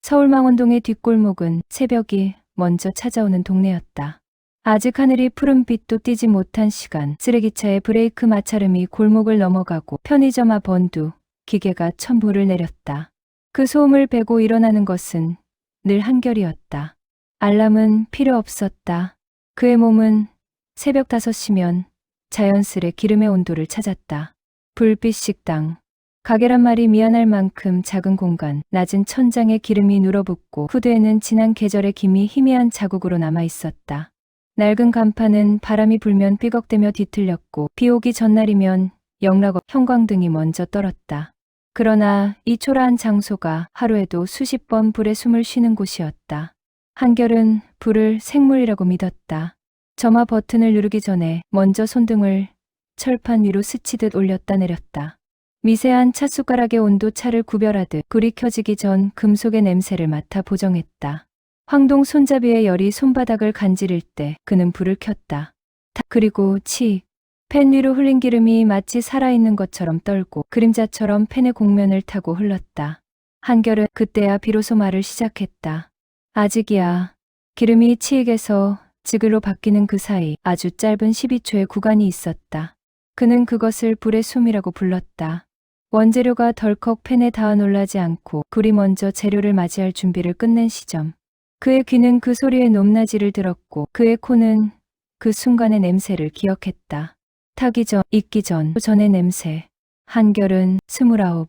서울 망원동의 뒷골목은 새벽이 먼저 찾아오는 동네였다. 아직 하늘이 푸른빛도 띄지 못한 시간, 쓰레기차의 브레이크 마찰음이 골목을 넘어가고 편의점 앞 언두, 기계가 첨보를 내렸다. 그 소음을 베고 일어나는 것은 늘 한결이었다. 알람은 필요 없었다. 그의 몸은 새벽 5시면 자연스레 기름의 온도를 찾았다. 불빛 식당. 가게란 말이 미안할 만큼 작은 공간, 낮은 천장에 기름이 눌어붙고 후드에는 지난 계절의 김이 희미한 자국으로 남아 있었다. 낡은 간판은 바람이 불면 삐걱대며 뒤틀렸고 비 오기 전날이면 영락없 형광등이 먼저 떨었다. 그러나 이 초라한 장소가 하루에도 수십 번 불에 숨을 쉬는 곳이었다. 한결은 불을 생물이라고 믿었다. 점화 버튼을 누르기 전에 먼저 손등을 철판 위로 스치듯 올렸다 내렸다. 미세한 찻숟가락의 온도 차를 구별하듯 불이 켜지기 전 금속의 냄새를 맡아 보정했다. 황동 손잡이의 열이 손바닥을 간지릴 때 그는 불을 켰다. 그리고 팬 위로 흘린 기름이 마치 살아있는 것처럼 떨고 그림자처럼 팬의 곡면을 타고 흘렀다. 한결은 그때야 비로소 말을 시작했다. 아직이야. 기름이 치익에서 지글로 바뀌는 그 사이 아주 짧은 12초의 구간이 있었다. 그는 그것을 불의 숨이라고 불렀다. 원재료가 덜컥 팬에 닿아 놀라지 않고 불이 먼저 재료를 맞이할 준비를 끝낸 시점. 그의 귀는 그 소리의 높낮이를 들었고 그의 코는 그 순간의 냄새를 기억했다. 타기 전, 익기 전의 냄새. 한결은 29.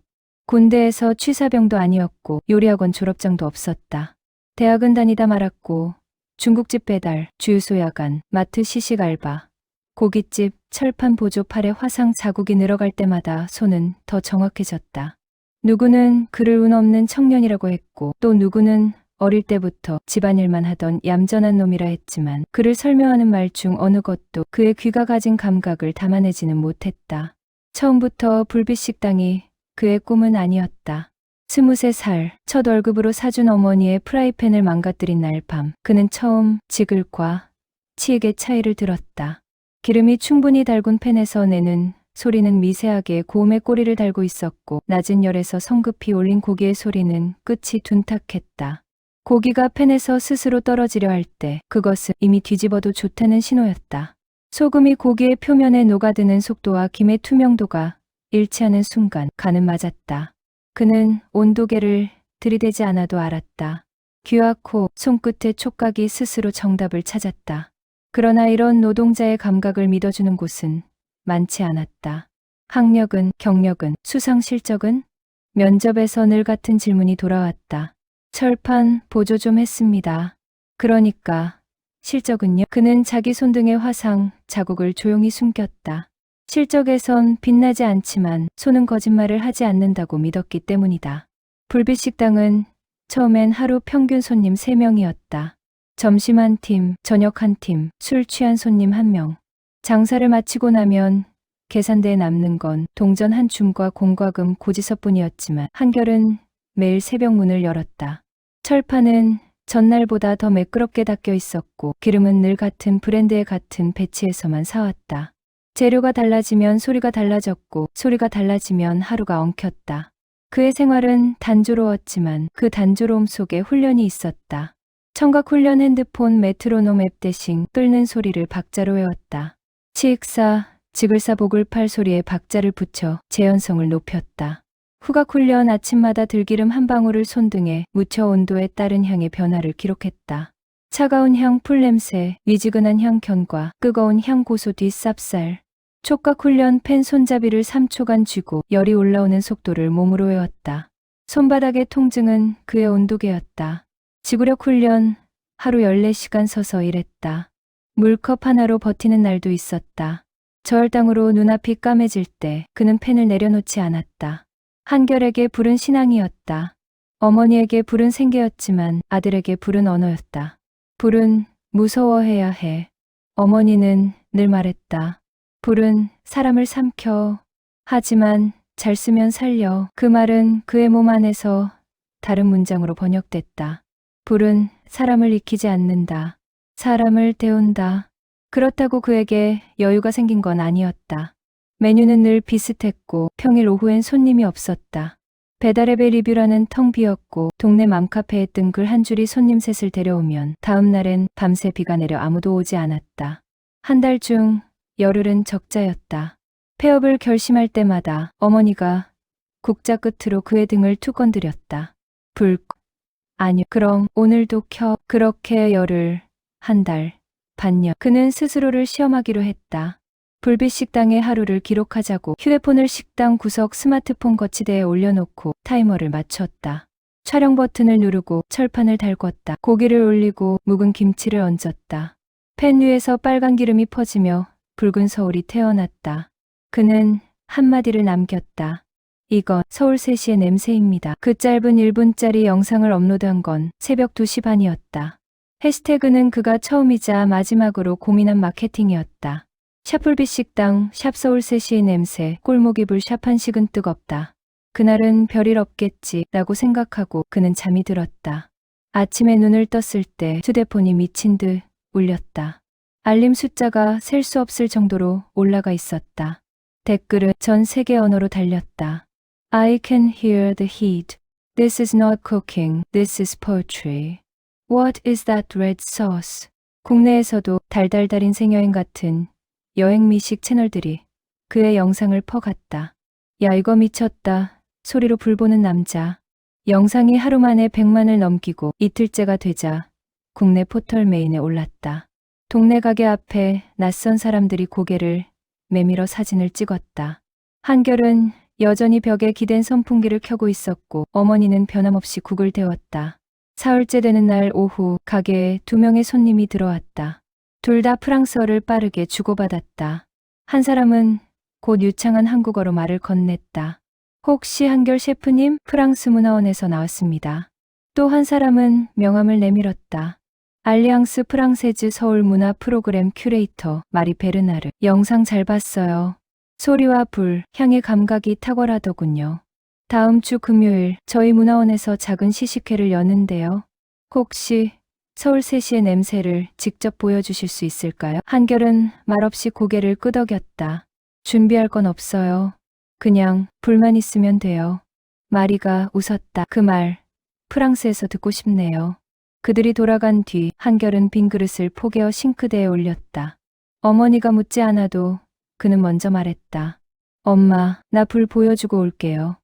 군대에서 취사병도 아니었고 요리학원 졸업장도 없었다. 대학은 다니다 말았고 중국집 배달, 주유소 야간, 마트 시식 알바, 고깃집, 철판 보조 팔에 화상 자국이 늘어갈 때마다 손은 더 정확해졌다. 누구는 그를 운 없는 청년이라고 했고 또 누구는 어릴 때부터 집안일만 하던 얌전한 놈이라 했지만 그를 설명하는 말 중 어느 것도 그의 귀가 가진 감각을 담아내지는 못했다. 처음부터 불빛 식당이 그의 꿈은 아니었다. 23살, 첫 월급으로 사준 어머니의 프라이팬을 망가뜨린 날 밤, 그는 처음 지글과 치익의 차이를 들었다. 기름이 충분히 달군 팬에서 내는 소리는 미세하게 고음의 꼬리를 달고 있었고 낮은 열에서 성급히 올린 고기의 소리는 끝이 둔탁했다. 고기가 팬에서 스스로 떨어지려 할 때 그것은 이미 뒤집어도 좋다는 신호였다. 소금이 고기의 표면에 녹아드는 속도와 김의 투명도가 일치하는 순간 간은 맞았다. 그는 온도계를 들이대지 않아도 알았다. 귀와 코, 손끝의 촉각이 스스로 정답을 찾았다. 그러나 이런 노동자의 감각을 믿어주는 곳은 많지 않았다. 학력은, 경력은, 수상 실적은? 면접에서 늘 같은 질문이 돌아왔다. 철판 보조 좀 했습니다. 그러니까 실적은요? 그는 자기 손등의 화상, 자국을 조용히 숨겼다. 실적에선 빛나지 않지만 손은 거짓말을 하지 않는다고 믿었기 때문이다. 불빛 식당은 처음엔 하루 평균 손님 3명이었다. 점심 한 팀, 저녁 한 팀, 술 취한 손님 1명. 장사를 마치고 나면 계산대에 남는 건 동전 한 줌과 공과금 고지서뿐이었지만 한결은 매일 새벽 문을 열었다. 철판은 전날보다 더 매끄럽게 닦여 있었고 기름은 늘 같은 브랜드의 같은 배치에서만 사왔다. 재료가 달라지면 소리가 달라졌고 소리가 달라지면 하루가 엉켰다. 그의 생활은 단조로웠지만 그 단조로움 속에 훈련이 있었다. 청각 훈련 핸드폰 메트로놈 앱 대신 끓는 소리를 박자로 외웠다. 치익사, 지글사 보글팔 소리에 박자를 붙여 재현성을 높였다. 후각 훈련 아침마다 들기름 한 방울을 손등에 묻혀 온도에 따른 향의 변화를 기록했다. 차가운 향 풀냄새, 미지근한 향 견과, 뜨거운 향 고소 뒤 쌉쌀. 촉각 훈련 펜 손잡이를 3초간 쥐고 열이 올라오는 속도를 몸으로 외웠다. 손바닥의 통증은 그의 온도계였다. 지구력 훈련, 하루 14시간 서서 일했다. 물컵 하나로 버티는 날도 있었다. 저혈당으로 눈앞이 까매질 때 그는 펜을 내려놓지 않았다. 한결에게 불은 신앙이었다. 어머니에게 불은 생계였지만 아들에게 불은 언어였다. 불은 무서워해야 해. 어머니는 늘 말했다. 불은 사람을 삼켜. 하지만 잘 쓰면 살려. 그 말은 그의 몸 안에서 다른 문장으로 번역됐다. 불은 사람을 익히지 않는다. 사람을 데운다. 그렇다고 그에게 여유가 생긴 건 아니었다. 메뉴는 늘 비슷했고 평일 오후엔 손님이 없었다. 배달앱의 리뷰란은 텅 비었고 동네 맘카페에 뜬 글 한 줄이 손님 셋을 데려오면 다음 날엔 밤새 비가 내려 아무도 오지 않았다. 한 달 중 열흘은 적자였다. 폐업을 결심할 때마다 어머니가 국자 끝으로 그의 등을 툭 건드렸다. 불. 아니요. 그럼 오늘도 켜. 그렇게 열흘, 한 달, 반년. 그는 스스로를 시험하기로 했다. 불빛 식당의 하루를 기록하자고 휴대폰을 식당 구석 스마트폰 거치대에 올려놓고 타이머를 맞췄다. 촬영 버튼을 누르고 철판을 달궜다. 고기를 올리고 묵은 김치를 얹었다. 팬 위에서 빨간 기름이 퍼지며 붉은 서울이 태어났다. 그는 한마디를 남겼다. 이건 서울 3시의 냄새입니다. 그 짧은 1분짜리 영상을 업로드한 건 새벽 2시 반이었다. 해시태그는 그가 처음이자 마지막으로 고민한 마케팅이었다. 샵불빛 식당, 샵 서울 3시의 냄새, 꼴목이 불 샵 한식은 뜨겁다. 그날은 별일 없겠지 라고 생각하고 그는 잠이 들었다. 아침에 눈을 떴을 때 휴대폰이 미친 듯 울렸다. 알림 숫자가 셀 수 없을 정도로 올라가 있었다. 댓글은 전 세계 언어로 달렸다. I can hear the heat. This is not cooking. This is poetry. What is that red sauce? 국내에서도 달달달인 생여행 같은 여행 미식 채널들이 그의 영상을 퍼갔다. 야 이거 미쳤다. 소리로 불보는 남자. 영상이 하루 만에 100만을 넘기고 이틀째가 되자 국내 포털 메인에 올랐다. 동네 가게 앞에 낯선 사람들이 고개를 내밀어 사진을 찍었다. 한결은 여전히 벽에 기댄 선풍기를 켜고 있었고 어머니는 변함없이 국을 데웠다. 사흘째 되는 날 오후 가게에 2명의 손님이 들어왔다. 둘 다 프랑스어를 빠르게 주고받았다. 한 사람은 곧 유창한 한국어로 말을 건넸다. 혹시 한결 셰프님? 프랑스 문화원에서 나왔습니다. 또 한 사람은 명함을 내밀었다. 알리앙스 프랑세즈 서울 문화 프로그램 큐레이터 마리 베르나르. 영상 잘 봤어요. 소리와 불, 향의 감각이 탁월하더군요. 다음 주 금요일 저희 문화원에서 작은 시식회를 여는데요. 혹시 서울 3시의 냄새를 직접 보여주실 수 있을까요? 한결은 말없이 고개를 끄덕였다. 준비할 건 없어요. 그냥 불만 있으면 돼요. 마리가 웃었다. 그 말 프랑스에서 듣고 싶네요. 그들이 돌아간 뒤 한결은 빈 그릇을 포개어 싱크대에 올렸다. 어머니가 묻지 않아도 그는 먼저 말했다. 엄마, 나 불 보여주고 올게요.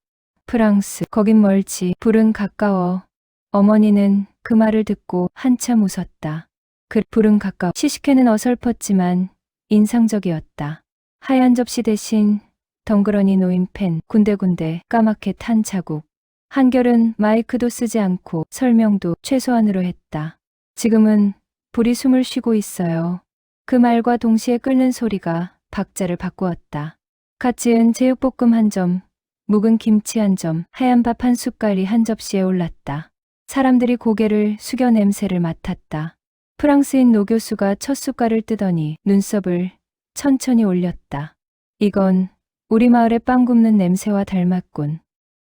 프랑스, 거긴 멀지. 불은 가까워. 어머니는 그 말을 듣고 한참 웃었다. 그 불은 가까워. 시식회는 어설펐지만 인상적이었다. 하얀 접시 대신 덩그러니 놓인 펜, 군데군데 까맣게 탄 자국. 한결은 마이크도 쓰지 않고 설명도 최소한으로 했다. 지금은 불이 숨을 쉬고 있어요. 그 말과 동시에 끓는 소리가 박자를 바꾸었다. 갓 지은 제육볶음 한 점, 묵은 김치 한 점, 하얀 밥 한 숟갈이 한 접시에 올랐다. 사람들이 고개를 숙여 냄새를 맡았다. 프랑스인 노 교수가 첫 숟갈을 뜨더니 눈썹을 천천히 올렸다. 이건 우리 마을의 빵 굽는 냄새와 닮았군.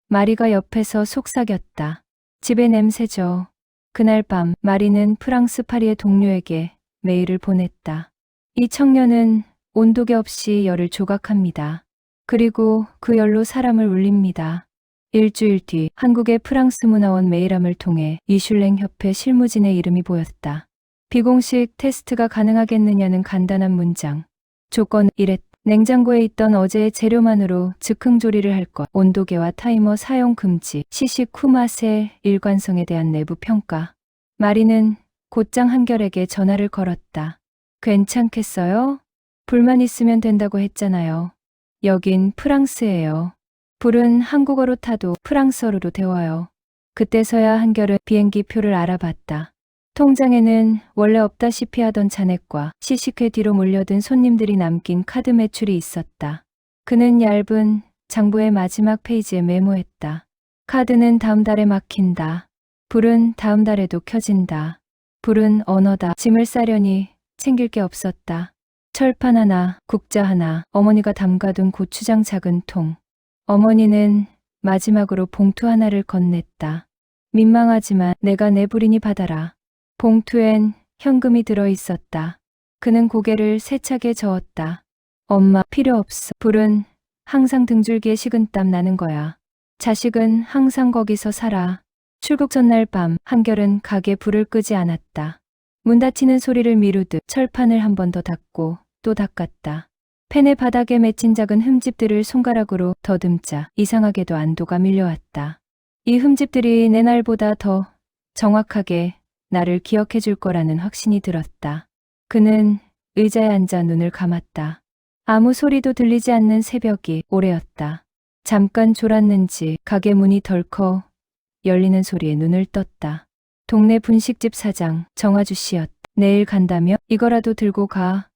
마리가 옆에서 속삭였다. 집의 냄새죠. 그날 밤 마리는 프랑스 파리의 동료에게 메일을 보냈다. 이 청년은 온도계 없이 열을 조각합니다. 그리고 그 열로 사람을 울립니다. 일주일 뒤 한국의 프랑스 문화원 메일함을 통해 미슐랭 협회 실무진의 이름이 보였다. 비공식 테스트가 가능하겠느냐는 간단한 문장. 조건은 이랬다. 냉장고에 있던 어제의 재료만으로 즉흥 조리를 할 것, 온도계와 타이머 사용 금지, 시식 후 맛의 일관성에 대한 내부 평가. 마리는 곧장 한결에게 전화를 걸었다. 괜찮겠어요? 불만 있으면 된다고 했잖아요. 여긴 프랑스예요. 불은 한국어로 타도 프랑스어로도 데워요. 그때서야 한결은 비행기 표를 알아봤다. 통장에는 원래 없다시피 하던 잔액과 시식회 뒤로 몰려든 손님들이 남긴 카드 매출이 있었다. 그는 얇은 장부의 마지막 페이지에 메모했다. 카드는 다음 달에 막힌다. 불은 다음 달에도 켜진다. 불은 언어다. 짐을 싸려니 챙길 게 없었다. 철판 하나, 국자 하나, 어머니가 담가둔 고추장 작은 통. 어머니는 마지막으로 봉투 하나를 건넸다. 민망하지만 내가 내부리니 받아라. 봉투엔 현금이 들어 있었다. 그는 고개를 세차게 저었다. 엄마, 필요 없어. 불은 항상 등줄기에 식은땀 나는 거야. 자식은 항상 거기서 살아. 출국 전날 밤 한결은 가게 불을 끄지 않았다. 문 닫히는 소리를 미루듯 철판을 한 번 더 닦고 또 닦았다. 펜의 바닥에 맺힌 작은 흠집들을 손가락으로 더듬자 이상하게도 안도가 밀려왔다. 이 흠집들이 내 날보다 더 정확하게 나를 기억해 줄 거라는 확신이 들었다. 그는 의자에 앉아 눈을 감았다. 아무 소리도 들리지 않는 새벽이 오래였다. 잠깐 졸았는지 가게 문이 덜컥 열리는 소리에 눈을 떴다. 동네 분식집 사장 정아주 씨였다. 내일 간다며? 이거라도 들고 가.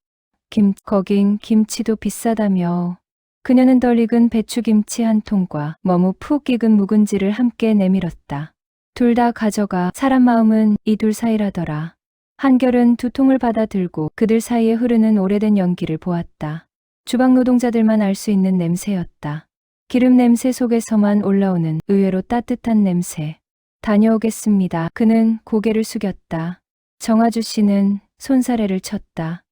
거긴 김치도 비싸다며. 그녀는 덜 익은 배추김치 한 통과 너무 푹 익은 묵은지를 함께 내밀었다. 둘 다 가져가. 사람 마음은 이 둘 사이라더라. 한결은 두 통을 받아 들고 그들 사이에 흐르는 오래된 연기를 보았다. 주방 노동자들만 알 수 있는 냄새였다. 기름 냄새 속에서만 올라오는 의외로 따뜻한 냄새. 다녀오겠습니다. 그는 고개를 숙였다. 정아주 씨는 손사래를 쳤다.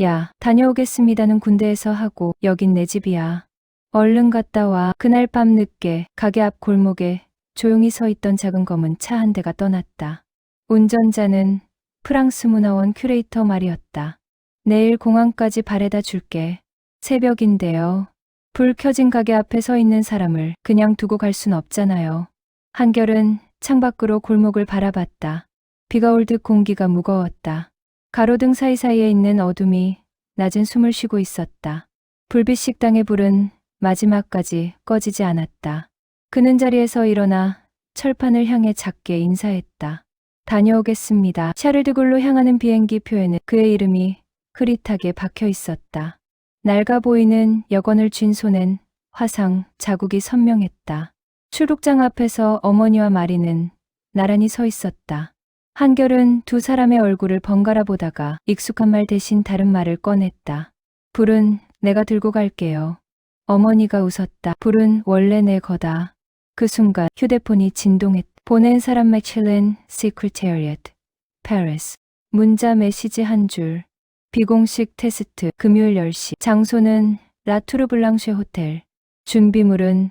야, 다녀오겠습니다는 군대에서 하고 여긴 내 집이야. 얼른 갔다 와. 그날 밤 늦게 가게 앞 골목에 조용히 서 있던 작은 검은 차 한 대가 떠났다. 운전자는 프랑스 문화원 큐레이터 말이었다. 내일 공항까지 바래다 줄게. 새벽인데요. 불 켜진 가게 앞에 서 있는 사람을 그냥 두고 갈 순 없잖아요. 한결은 창밖으로 골목을 바라봤다. 비가 올 듯 공기가 무거웠다. 가로등 사이사이에 있는 어둠이 낮은 숨을 쉬고 있었다. 불빛 식당의 불은 마지막까지 꺼지지 않았다. 그는 자리에서 일어나 철판을 향해 작게 인사했다. 다녀오겠습니다. 샤르드골로 향하는 비행기 표에는 그의 이름이 흐릿하게 박혀 있었다. 낡아 보이는 여권을 쥔 손엔 화상 자국이 선명했다. 출국장 앞에서 어머니와 마리는 나란히 서 있었다. 한결은 두 사람의 얼굴을 번갈아 보다가 익숙한 말 대신 다른 말을 꺼냈다. 불은 내가 들고 갈게요. 어머니가 웃었다. 불은 원래 내 거다. 그 순간 휴대폰이 진동했다. 보낸 사람 맥칠렌 시크리테리엇 페리스. 문자 메시지 한 줄. 비공식 테스트 금요일 10시. 장소는 라투르 블랑쉐 호텔. 준비물은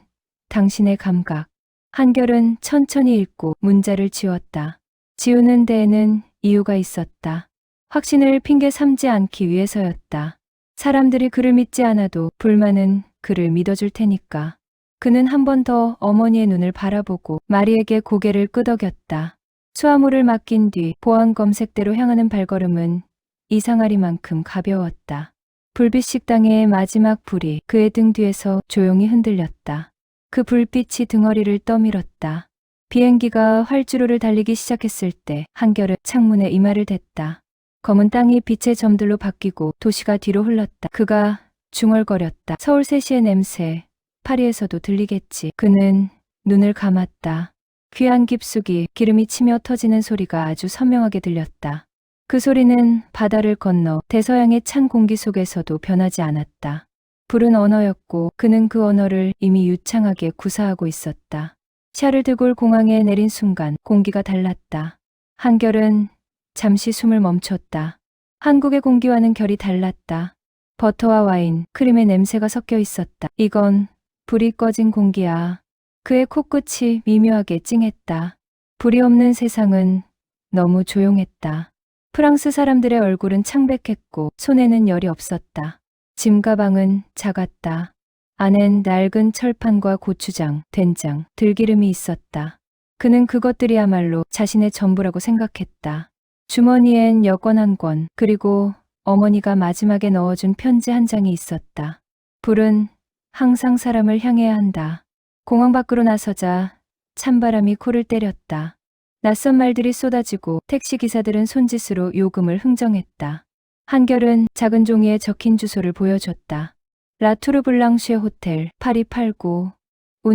당신의 감각. 한결은 천천히 읽고 문자를 지웠다. 지우는 데에는 이유가 있었다. 확신을 핑계 삼지 않기 위해서였다. 사람들이 그를 믿지 않아도 불만은 그를 믿어줄 테니까. 그는 한 번 더 어머니의 눈을 바라보고 마리에게 고개를 끄덕였다. 수화물을 맡긴 뒤 보안 검색대로 향하는 발걸음은 이상하리만큼 가벼웠다. 불빛 식당의 마지막 불이 그의 등 뒤에서 조용히 흔들렸다. 그 불빛이 등허리를 떠밀었다. 비행기가 활주로를 달리기 시작했을 때 한결은 창문에 이마를 댔다. 검은 땅이 빛의 점들로 바뀌고 도시가 뒤로 흘렀다. 그가 중얼거렸다. 서울 3시의 냄새, 파리에서도 들리겠지. 그는 눈을 감았다. 귀한 깊숙이 기름이 치며 터지는 소리가 아주 선명하게 들렸다. 그 소리는 바다를 건너 대서양의 찬 공기 속에서도 변하지 않았다. 불은 언어였고 그는 그 언어를 이미 유창하게 구사하고 있었다. 샤르드골 공항에 내린 순간 공기가 달랐다. 한결은 잠시 숨을 멈췄다. 한국의 공기와는 결이 달랐다. 버터와 와인, 크림의 냄새가 섞여 있었다. 이건 불이 꺼진 공기야. 그의 코끝이 미묘하게 찡했다. 불이 없는 세상은 너무 조용했다. 프랑스 사람들의 얼굴은 창백했고 손에는 열이 없었다. 짐 가방은 작았다. 안엔 낡은 철판과 고추장, 된장, 들기름이 있었다. 그는 그것들이야말로 자신의 전부라고 생각했다. 주머니엔 여권 한 권, 그리고 어머니가 마지막에 넣어준 편지 한 장이 있었다. 불은 항상 사람을 향해야 한다. 공항 밖으로 나서자 찬바람이 코를 때렸다. 낯선 말들이 쏟아지고 택시기사들은 손짓으로 요금을 흥정했다. 한결은 작은 종이에 적힌 주소를 보여줬다. 라투르 블랑쉐 호텔, 파리 89.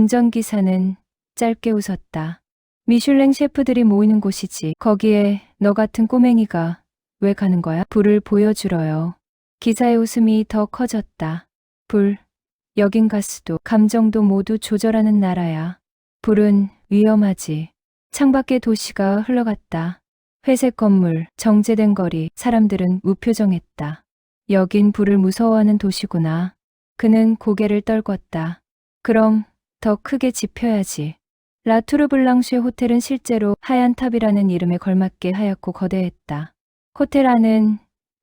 운전기사는 짧게 웃었다. 미슐랭 셰프들이 모이는 곳이지. 거기에 너 같은 꼬맹이가 왜 가는 거야? 불을 보여주러요. 기사의 웃음이 더 커졌다. 불, 여긴 가스도 감정도 모두 조절하는 나라야. 불은 위험하지. 창밖의 도시가 흘러갔다. 회색 건물, 정제된 거리, 사람들은 무표정했다. 여긴 불을 무서워하는 도시구나. 그는 고개를 떨궜다. 그럼 더 크게 짚혀야지. 라투르블랑쉐 호텔은 실제로 하얀 탑이라는 이름에 걸맞게 하얗고 거대했다. 호텔 안은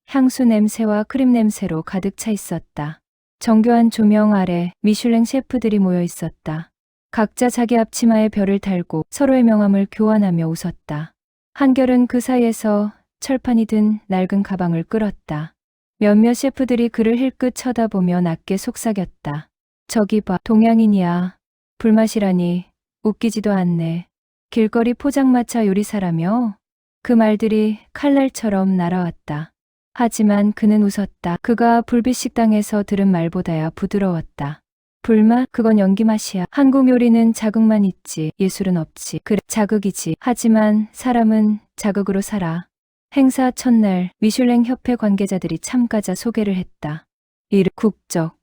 향수 냄새와 크림 냄새로 가득 차 있었다. 정교한 조명 아래 미슐랭 셰프들이 모여 있었다. 각자 자기 앞치마에 별을 달고 서로의 명함을 교환하며 웃었다. 한결은 그 사이에서 철판이 든 낡은 가방을 끌었다. 몇몇 셰프들이 그를 힐끗 쳐다보며 낮게 속삭였다. 저기 봐, 동양인이야. 불맛이라니 웃기지도 않네. 길거리 포장마차 요리사라며? 그 말들이 칼날처럼 날아왔다. 하지만 그는 웃었다. 그가 불빛 식당에서 들은 말보다야 부드러웠다. 불맛? 그건 연기 맛이야. 한국 요리는 자극만 있지 예술은 없지. 그래, 자극이지. 하지만 사람은 자극으로 살아. 행사 첫날 미슐랭 협회 관계자들이 참가자 소개를 했다. 이름, 국적,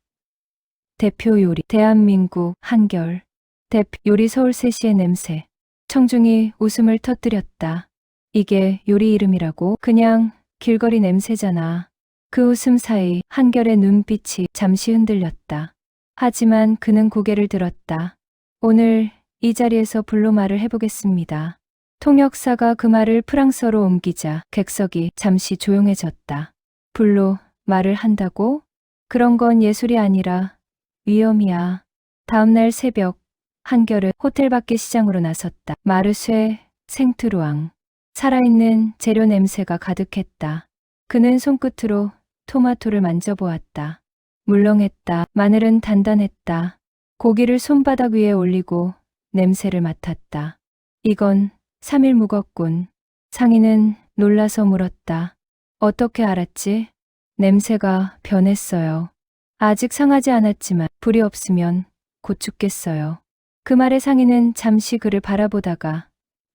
대표 요리, 대한민국, 한결, 대표 요리 서울 3시의 냄새. 청중이 웃음을 터뜨렸다. 이게 요리 이름이라고? 그냥 길거리 냄새잖아. 그 웃음 사이 한결의 눈빛이 잠시 흔들렸다. 하지만 그는 고개를 들었다. 오늘 이 자리에서 불로 말을 해보겠습니다. 통역사가 그 말을 프랑스어로 옮기자 객석이 잠시 조용해졌다. 불로 말을 한다고? 그런 건 예술이 아니라 위험이야. 다음날 새벽 한결은 호텔 밖의 시장으로 나섰다. 마르쉐, 생트루앙. 살아있는 재료 냄새가 가득했다. 그는 손끝으로 토마토를 만져보았다. 물렁했다. 마늘은 단단했다. 고기를 손바닥 위에 올리고 냄새를 맡았다. 이건 3일 묵었군. 상인은 놀라서 물었다. 어떻게 알았지? 냄새가 변했어요. 아직 상하지 않았지만 불이 없으면 곧 죽겠어요. 그 말에 상인은 잠시 그를 바라보다가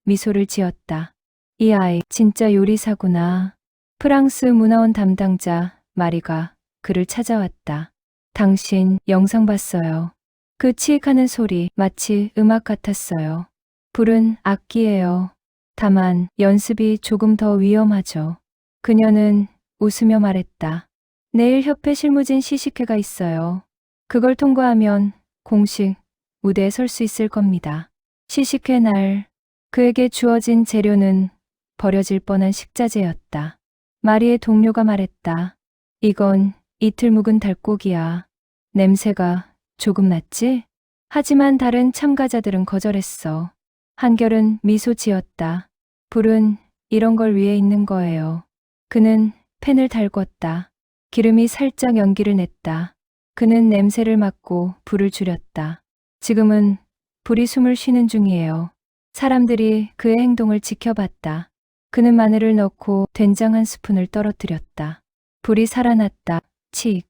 미소를 지었다. 이 아이 진짜 요리사구나. 프랑스 문화원 담당자 마리가 그를 찾아왔다. 당신 영상 봤어요. 그 치익하는 소리 마치 음악 같았어요. 불은 악기예요. 다만 연습이 조금 더 위험하죠. 그녀는 웃으며 말했다. 내일 협회 실무진 시식회가 있어요. 그걸 통과하면 공식 무대에 설 수 있을 겁니다. 시식회 날 그에게 주어진 재료는 버려질 뻔한 식자재였다. 마리의 동료가 말했다. 이건 이틀 묵은 닭고기야. 냄새가 조금 났지? 하지만 다른 참가자들은 거절했어. 한결은 미소 지었다. 불은 이런 걸 위해 있는 거예요. 그는 팬을 달궜다. 기름이 살짝 연기를 냈다. 그는 냄새를 맡고 불을 줄였다. 지금은 불이 숨을 쉬는 중이에요. 사람들이 그의 행동을 지켜봤다. 그는 마늘을 넣고 된장 한 스푼을 떨어뜨렸다. 불이 살아났다. 칙.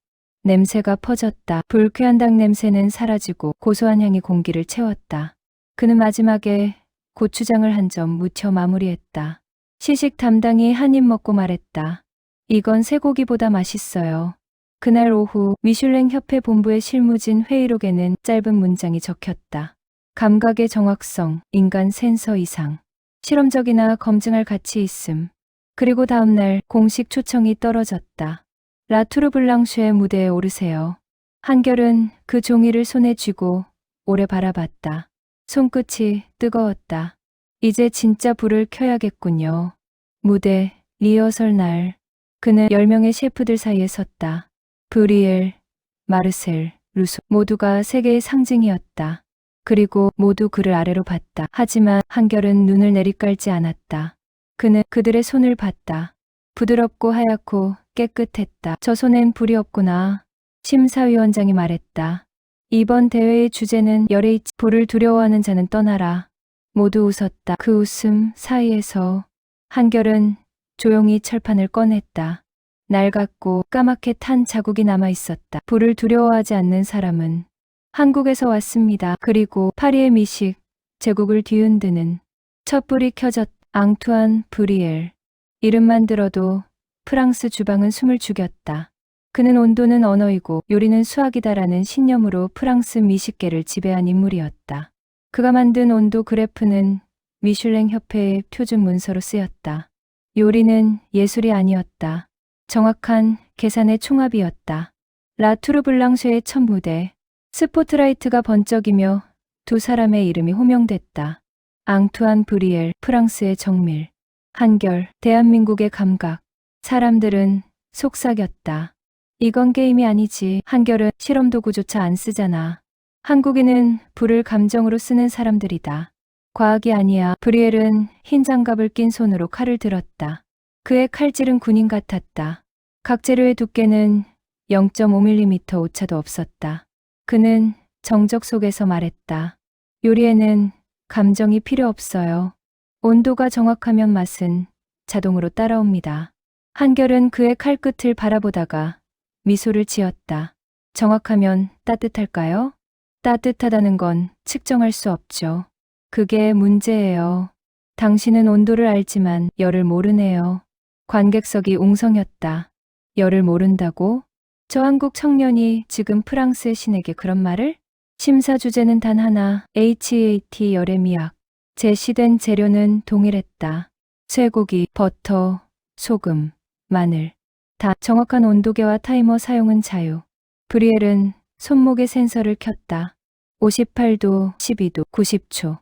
냄새가 퍼졌다. 불쾌한 닭 냄새는 사라지고 고소한 향이 공기를 채웠다. 그는 마지막에 고추장을 한 점 묻혀 마무리했다. 시식 담당이 한 입 먹고 말했다. 이건 쇠고기보다 맛있어요. 그날 오후 미슐랭 협회 본부의 실무진 회의록에는 짧은 문장이 적혔다. 감각의 정확성, 인간 센서 이상. 실험적이나 검증할 가치 있음. 그리고 다음날 공식 초청이 떨어졌다. 라투르블랑쉐의 무대에 오르세요. 한결은 그 종이를 손에 쥐고 오래 바라봤다. 손끝이 뜨거웠다. 이제 진짜 불을 켜야겠군요. 무대, 리허설 날. 그는 10명의 셰프들 사이에 섰다. 브리엘, 마르셀, 루소 모두가 세계의 상징이었다. 그리고 모두 그를 아래로 봤다. 하지만 한결은 눈을 내리깔지 않았다. 그는 그들의 손을 봤다. 부드럽고 하얗고 깨끗했다. 저 손엔 불이 없구나. 심사위원장이 말했다. 이번 대회의 주제는 열에 있지. 불을 두려워하는 자는 떠나라. 모두 웃었다. 그 웃음 사이에서 한결은 조용히 철판을 꺼냈다. 낡았고 까맣게 탄 자국이 남아 있었다. 불을 두려워하지 않는 사람은 한국에서 왔습니다. 그리고 파리의 미식, 제국을 뒤흔드는 촛불이 켜졌다. 앙투안 브리엘. 이름만 들어도 프랑스 주방은 숨을 죽였다. 그는 온도는 언어이고 요리는 수학이다라는 신념으로 프랑스 미식계를 지배한 인물이었다. 그가 만든 온도 그래프는 미슐랭 협회의 표준 문서로 쓰였다. 요리는 예술이 아니었다. 정확한 계산의 총합이었다. 라투르블랑쉐의 첫 무대. 스포트라이트가 번쩍이며 두 사람의 이름이 호명됐다. 앙투안 브리엘, 프랑스의 정밀. 한결, 대한민국의 감각. 사람들은 속삭였다. 이건 게임이 아니지. 한결은 실험 도구조차 안 쓰잖아. 한국인은 불을 감정으로 쓰는 사람들이다. 과학이 아니야. 브리엘은 흰 장갑을 낀 손으로 칼을 들었다. 그의 칼질은 군인 같았다. 각 재료의 두께는 0.5mm 오차도 없었다. 그는 정적 속에서 말했다. 요리에는 감정이 필요 없어요. 온도가 정확하면 맛은 자동으로 따라옵니다. 한결은 그의 칼끝을 바라보다가 미소를 지었다. 정확하면 따뜻할까요? 따뜻하다는 건 측정할 수 없죠. 그게 문제예요. 당신은 온도를 알지만 열을 모르네요. 관객석이 웅성였다. 열을 모른다고? 저 한국 청년이 지금 프랑스의 신에게 그런 말을? 심사 주제는 단 하나, HAT 열의 미학. 제시된 재료는 동일했다. 쇠고기, 버터, 소금, 마늘. 다 정확한 온도계와 타이머 사용은 자유. 브리엘은 손목에 센서를 켰다. 58도, 12도, 90초.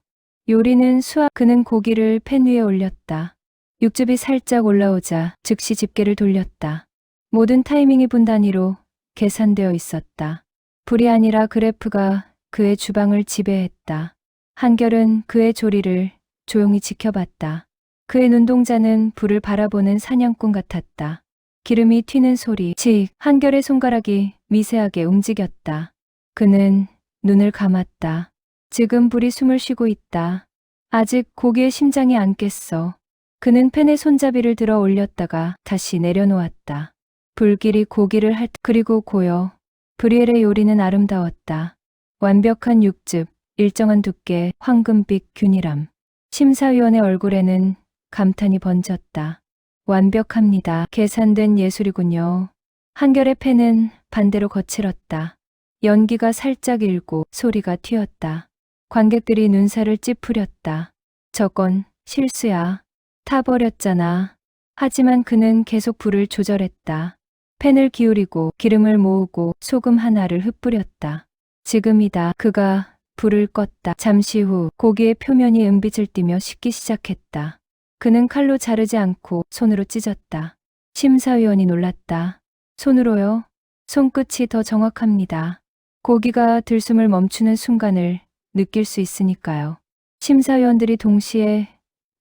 요리는 수학. 그는 고기를 팬 위에 올렸다. 육즙이 살짝 올라오자 즉시 집게를 돌렸다. 모든 타이밍이 분 단위로 계산되어 있었다. 불이 아니라 그래프가 그의 주방을 지배했다. 한결은 그의 조리를 조용히 지켜봤다. 그의 눈동자는 불을 바라보는 사냥꾼 같았다. 기름이 튀는 소리, 칙. 한결의 손가락이 미세하게 움직였다. 그는 눈을 감았다. 지금 불이 숨을 쉬고 있다. 아직 고기의 심장이 안 깼어. 그는 팬에 손잡이를 들어 올렸다가 다시 내려놓았다. 불길이 고기를 그리고 고여. 브리엘의 요리는 아름다웠다. 완벽한 육즙, 일정한 두께, 황금빛 균일함. 심사위원의 얼굴에는 감탄이 번졌다. 완벽합니다. 계산된 예술이군요. 한결의 팬은 반대로 거칠었다. 연기가 살짝 일고 소리가 튀었다. 관객들이 눈살을 찌푸렸다. 저건 실수야. 타버렸잖아. 하지만 그는 계속 불을 조절했다. 팬을 기울이고 기름을 모으고 소금 하나를 흩뿌렸다. 지금이다. 그가 불을 껐다. 잠시 후 고기의 표면이 은빛을 띠며 식기 시작했다. 그는 칼로 자르지 않고 손으로 찢었다. 심사위원이 놀랐다. 손으로요? 손끝이 더 정확합니다. 고기가 들숨을 멈추는 순간을 느낄 수 있으니까요. 심사위원들이 동시에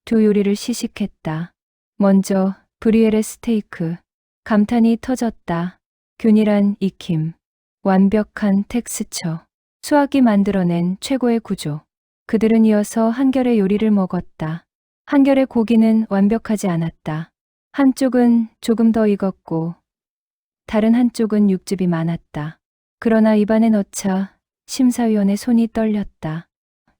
두 요리를 시식했다. 먼저 브리엘의 스테이크. 감탄이 터졌다. 균일한 익힘. 완벽한 텍스처. 수학이 만들어낸 최고의 구조. 그들은 이어서 한결의 요리를 먹었다. 한결의 고기는 완벽하지 않았다. 한쪽은 조금 더 익었고 다른 한쪽은 육즙이 많았다. 그러나 입안에 넣자 심사위원의 손이 떨렸다.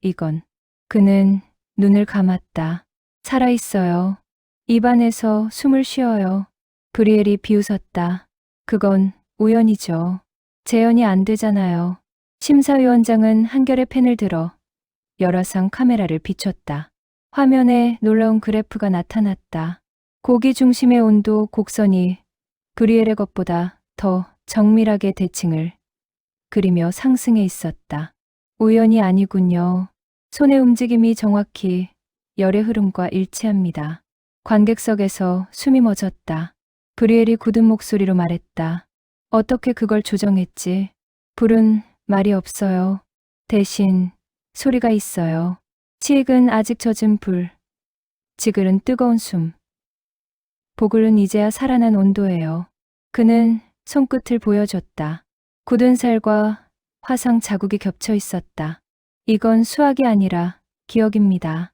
이건. 그는 눈을 감았다. 살아있어요. 입안에서 숨을 쉬어요. 브리엘이 비웃었다. 그건 우연이죠. 재현이 안 되잖아요. 심사위원장은 한결의 펜을 들어 여러 상 카메라를 비췄다. 화면에 놀라운 그래프가 나타났다. 고기 중심의 온도 곡선이 브리엘의 것보다 더 정밀하게 대칭을 그리며 상승해 있었다. 우연이 아니군요. 손의 움직임이 정확히 열의 흐름과 일치합니다. 관객석에서 숨이 멎었다. 브리엘이 굳은 목소리로 말했다. 어떻게 그걸 조정했지? 불은 말이 없어요. 대신 소리가 있어요. 치익은 아직 젖은 불, 지글은 뜨거운 숨. 보글은 이제야 살아난 온도예요. 그는 손끝을 보여줬다. 굳은 살과 화상 자국이 겹쳐 있었다. 이건 수학이 아니라 기억입니다.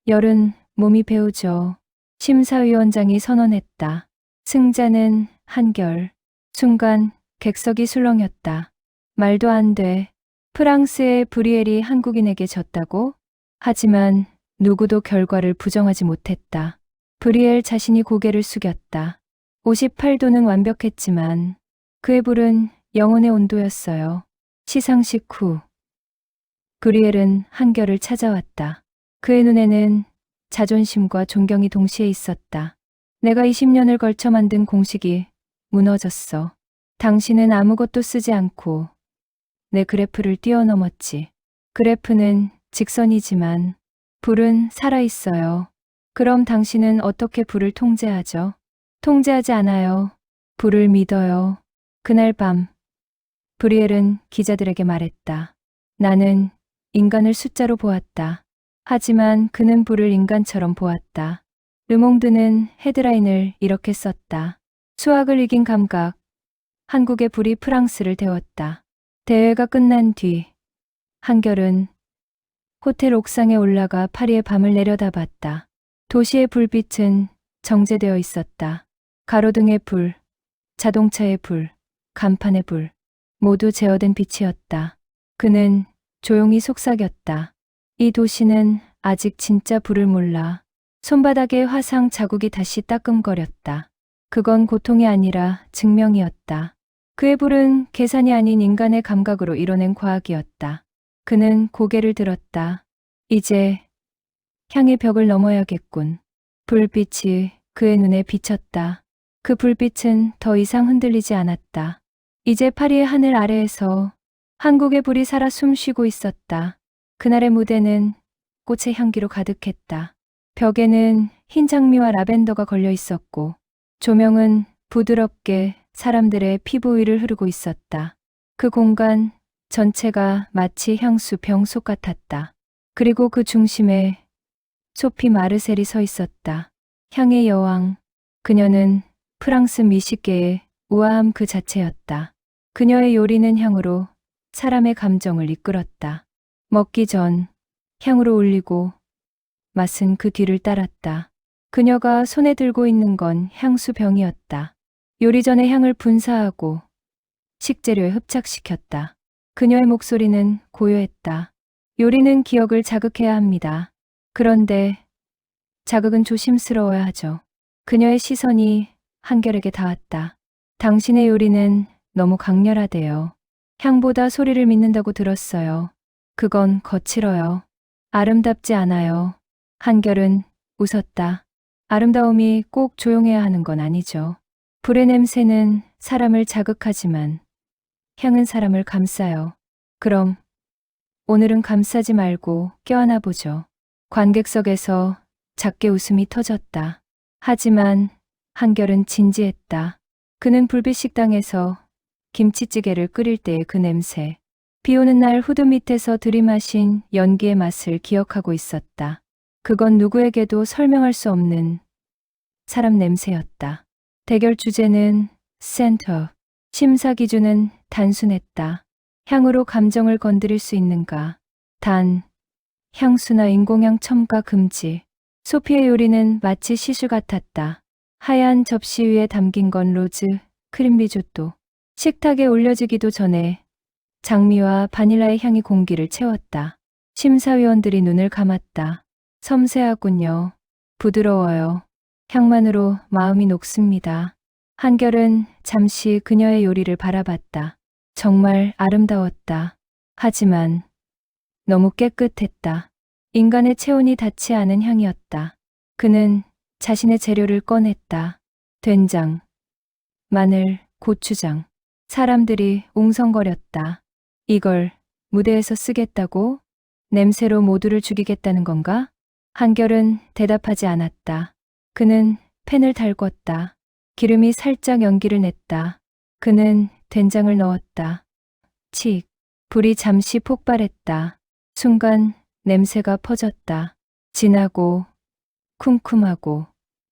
열은 몸이 배우죠. 심사위원장이 선언했다. 승자는 한결. 순간 객석이 술렁였다. 말도 안 돼. 프랑스의 브리엘이 한국인에게 졌다고? 하지만 누구도 결과를 부정하지 못했다. 브리엘 자신이 고개를 숙였다. 58도는 완벽했지만 그의 불은 영혼의 온도였어요. 시상식 후 브리엘은 한결을 찾아왔다. 그의 눈에는 자존심과 존경이 동시에 있었다. 내가 20년을 걸쳐 만든 공식이 무너졌어. 당신은 아무것도 쓰지 않고 내 그래프를 뛰어넘었지. 그래프는 직선이지만 불은 살아있어요. 그럼 당신은 어떻게 불을 통제하죠? 통제하지 않아요. 불을 믿어요. 그날 밤, 브리엘은 기자들에게 말했다. 나는 인간을 숫자로 보았다. 하지만 그는 불을 인간처럼 보았다. 르몽드는 헤드라인을 이렇게 썼다. 수학을 이긴 감각. 한국의 불이 프랑스를 데웠다. 대회가 끝난 뒤 한결은 호텔 옥상에 올라가 파리의 밤을 내려다봤다. 도시의 불빛은 정제되어 있었다. 가로등의 불, 자동차의 불, 간판의 불, 모두 제어된 빛이었다. 그는 조용히 속삭였다. 이 도시는 아직 진짜 불을 몰라. 손바닥에 화상 자국이 다시 따끔거렸다. 그건 고통이 아니라 증명이었다. 그의 불은 계산이 아닌 인간의 감각으로 이뤄낸 과학이었다. 그는 고개를 들었다. 이제 향의 벽을 넘어야겠군. 불빛이 그의 눈에 비쳤다. 그 불빛은 더 이상 흔들리지 않았다. 이제 파리의 하늘 아래에서 한국의 불이 살아 숨쉬고 있었다. 그날의 무대는 꽃의 향기로 가득했다. 벽에는 흰 장미와 라벤더가 걸려 있었고 조명은 부드럽게 사람들의 피부 위를 흐르고 있었다. 그 공간 전체가 마치 향수 병속 같았다. 그리고 그 중심에 소피 마르셀이 서 있었다. 향의 여왕. 그녀는 프랑스 미식계의 우아함 그 자체였다. 그녀의 요리는 향으로 사람의 감정을 이끌었다. 먹기 전 향으로 울리고 맛은 그 뒤를 따랐다. 그녀가 손에 들고 있는 건 향수병이었다. 요리 전에 향을 분사하고 식재료에 흡착시켰다. 그녀의 목소리는 고요했다. 요리는 기억을 자극해야 합니다. 그런데 자극은 조심스러워야 하죠. 그녀의 시선이 한결에게 닿았다. 당신의 요리는 너무 강렬하대요. 향보다 소리를 믿는다고 들었어요. 그건 거칠어요. 아름답지 않아요. 한결은 웃었다. 아름다움이 꼭 조용해야 하는 건 아니죠. 불의 냄새는 사람을 자극하지만 향은 사람을 감싸요. 그럼 오늘은 감싸지 말고 껴안아 보죠. 관객석에서 작게 웃음이 터졌다. 하지만 한결은 진지했다. 그는 불빛 식당에서 김치찌개를 끓일 때의 그 냄새, 비 오는 날 후드 밑에서 들이마신 연기의 맛을 기억하고 있었다. 그건 누구에게도 설명할 수 없는 사람 냄새였다. 대결 주제는 센터, 심사 기준은 단순했다. 향으로 감정을 건드릴 수 있는가? 단, 향수나 인공향 첨가 금지. 소피의 요리는 마치 시술 같았다. 하얀 접시 위에 담긴 건 로즈, 크림 리조또. 식탁에 올려지기도 전에 장미와 바닐라의 향이 공기를 채웠다. 심사위원들이 눈을 감았다. 섬세하군요. 부드러워요. 향만으로 마음이 녹습니다. 한결은 잠시 그녀의 요리를 바라봤다. 정말 아름다웠다. 하지만 너무 깨끗했다. 인간의 체온이 닿지 않은 향이었다. 그는 자신의 재료를 꺼냈다. 된장, 마늘, 고추장. 사람들이 웅성거렸다. 이걸 무대에서 쓰겠다고? 냄새로 모두를 죽이겠다는 건가? 한결은 대답하지 않았다. 그는 팬을 달궜다. 기름이 살짝 연기를 냈다. 그는 된장을 넣었다. 칙. 불이 잠시 폭발했다. 순간 냄새가 퍼졌다. 진하고 쿰쿰하고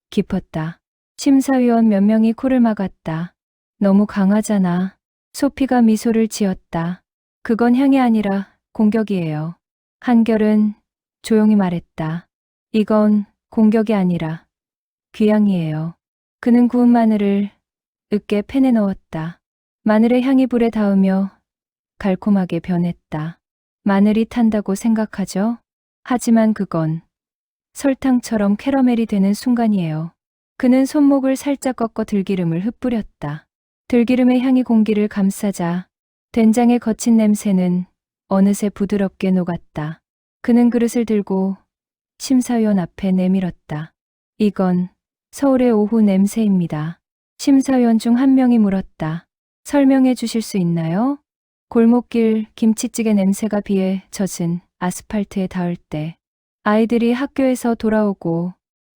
깊었다. 심사위원 몇 명이 코를 막았다. 너무 강하잖아. 소피가 미소를 지었다. 그건 향이 아니라 공격이에요. 한결은 조용히 말했다. 이건 공격이 아니라 귀향이에요. 그는 구운 마늘을 으깨 팬에 넣었다. 마늘의 향이 불에 닿으며 달콤하게 변했다. 마늘이 탄다고 생각하죠? 하지만 그건 설탕처럼 캐러멜이 되는 순간이에요. 그는 손목을 살짝 꺾어 들기름을 흩뿌렸다. 들기름의 향이 공기를 감싸자 된장의 거친 냄새는 어느새 부드럽게 녹았다. 그는 그릇을 들고 심사위원 앞에 내밀었다. 이건 서울의 오후 냄새입니다. 심사위원 중 한 명이 물었다. 설명해 주실 수 있나요? 골목길 김치찌개 냄새가 비에 젖은 아스팔트에 닿을 때 아이들이 학교에서 돌아오고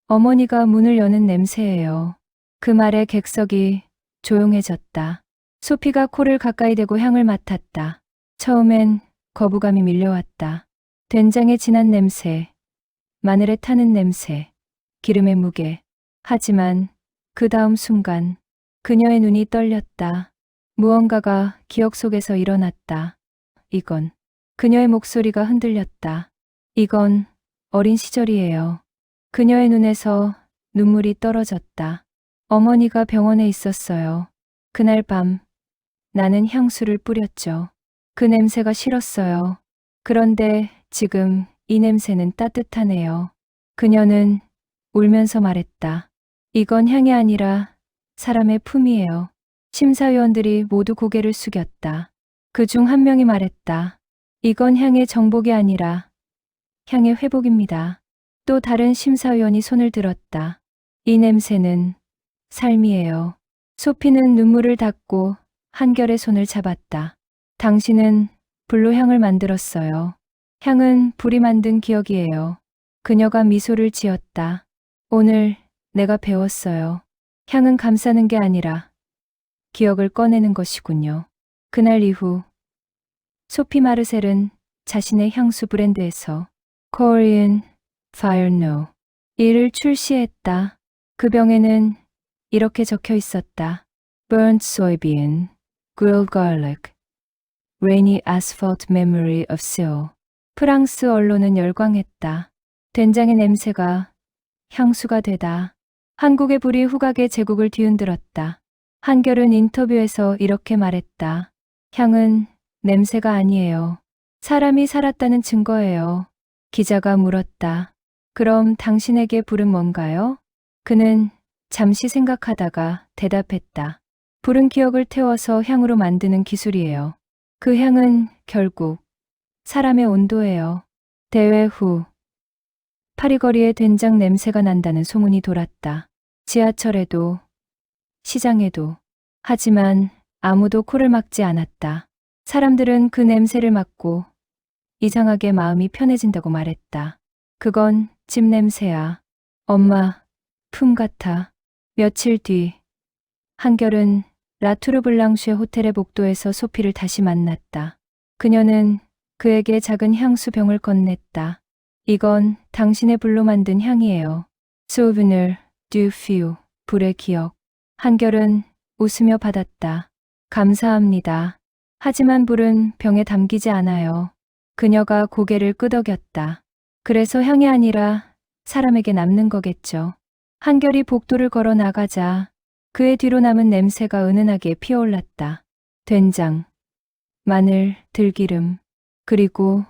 어머니가 문을 여는 냄새예요. 그 말에 객석이 조용해졌다. 소피가 코를 가까이 대고 향을 맡았다. 처음엔 거부감이 밀려왔다. 된장의 진한 냄새, 마늘에 타는 냄새, 기름의 무게. 하지만 그 다음 순간 그녀의 눈이 떨렸다. 무언가가 기억 속에서 일어났다. 이건 그녀의 목소리가 흔들렸다. 이건 어린 시절이에요. 그녀의 눈에서 눈물이 떨어졌다. 어머니가 병원에 있었어요. 그날 밤 나는 향수를 뿌렸죠. 그 냄새가 싫었어요. 그런데 지금 이 냄새는 따뜻하네요. 그녀는 울면서 말했다. 이건 향이 아니라 사람의 품이에요. 심사위원들이 모두 고개를 숙였다. 그 중 한 명이 말했다. 이건 향의 정복이 아니라 향의 회복입니다. 또 다른 심사위원이 손을 들었다. 이 냄새는 삶이에요. 소피는 눈물을 닦고 한결의 손을 잡았다. 당신은 불로 향을 만들었어요. 향은 불이 만든 기억이에요. 그녀가 미소를 지었다. 오늘 내가 배웠어요. 향은 감싸는 게 아니라 기억을 꺼내는 것이군요. 그날 이후 소피 마르셀은 자신의 향수 브랜드에서 Korean Fire No 이를 출시했다. 그 병에는 이렇게 적혀 있었다. Burnt soybean, grilled garlic, rainy asphalt memory of Seoul. 프랑스 언론은 열광했다. 된장의 냄새가 향수가 되다. 한국의 불이 후각의 제국을 뒤흔들었다. 한결은 인터뷰에서 이렇게 말했다. 향은 냄새가 아니에요. 사람이 살았다는 증거예요. 기자가 물었다. 그럼 당신에게 불은 뭔가요? 그는 잠시 생각하다가 대답했다. 불은 기억을 태워서 향으로 만드는 기술이에요. 그 향은 결국 사람의 온도예요. 대회 후 파리거리에 된장 냄새가 난다는 소문이 돌았다. 지하철에도 시장에도. 하지만 아무도 코를 막지 않았다. 사람들은 그 냄새를 맡고 이상하게 마음이 편해진다고 말했다. 그건 집 냄새야. 엄마 품 같아. 며칠 뒤 한결은 라투르블랑쉐 호텔의 복도에서 소피를 다시 만났다. 그녀는 그에게 작은 향수 병을 건넸다. 이건 당신의 불로 만든 향이에요. Souvenir du feu, 불의 기억. 한결은 웃으며 받았다. 감사합니다. 하지만 불은 병에 담기지 않아요. 그녀가 고개를 끄덕였다. 그래서 향이 아니라 사람에게 남는 거겠죠. 한결이 복도를 걸어 나가자 그의 뒤로 남은 냄새가 은은하게 피어올랐다. 된장, 마늘, 들기름, 그리고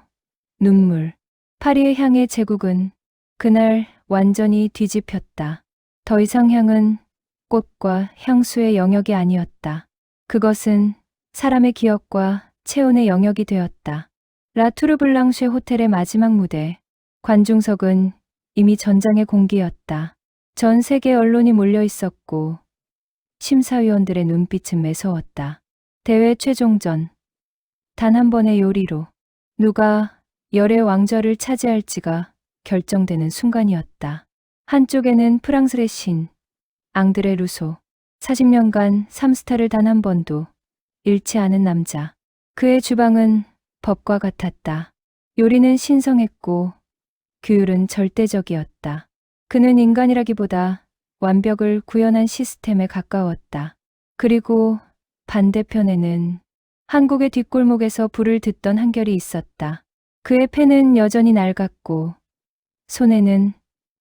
눈물. 파리의 향의 제국은 그날 완전히 뒤집혔다. 더 이상 향은 꽃과 향수의 영역이 아니었다. 그것은 사람의 기억과 체온의 영역이 되었다. 라투르블랑쉐 호텔의 마지막 무대. 관중석은 이미 전장의 공기였다. 전 세계 언론이 몰려 있었고 심사위원들의 눈빛은 매서웠다. 대회 최종전. 단 한 번의 요리로 누가 열의 왕좌를 차지할지가 결정되는 순간이었다. 한쪽에는 프랑스의 신 앙드레 루소. 40년간 3스타를 단 한 번도 잃지 않은 남자. 그의 주방은 법과 같았다. 요리는 신성했고 규율은 절대적이었다. 그는 인간이라기보다 완벽을 구현한 시스템에 가까웠다. 그리고 반대편에는 한국의 뒷골목에서 불을 듣던 한결이 있었다. 그의 펜은 여전히 낡았고 손에는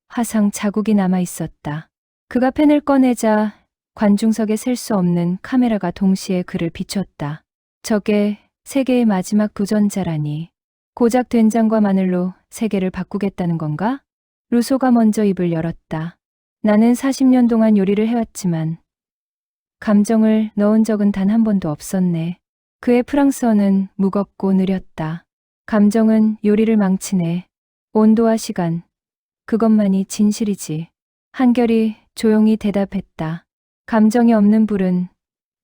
화상 자국이 남아 있었다. 그가 펜을 꺼내자 관중석에 셀 수 없는 카메라가 동시에 그를 비췄다. 저게 세계의 마지막 도전자라니. 고작 된장과 마늘로 세계를 바꾸겠다는 건가? 루소가 먼저 입을 열었다. 나는 40년 동안 요리를 해왔지만 감정을 넣은 적은 단 한 번도 없었네. 그의 프랑스어는 무겁고 느렸다. 감정은 요리를 망치네. 온도와 시간, 그것만이 진실이지. 한결이 조용히 대답했다. 감정이 없는 불은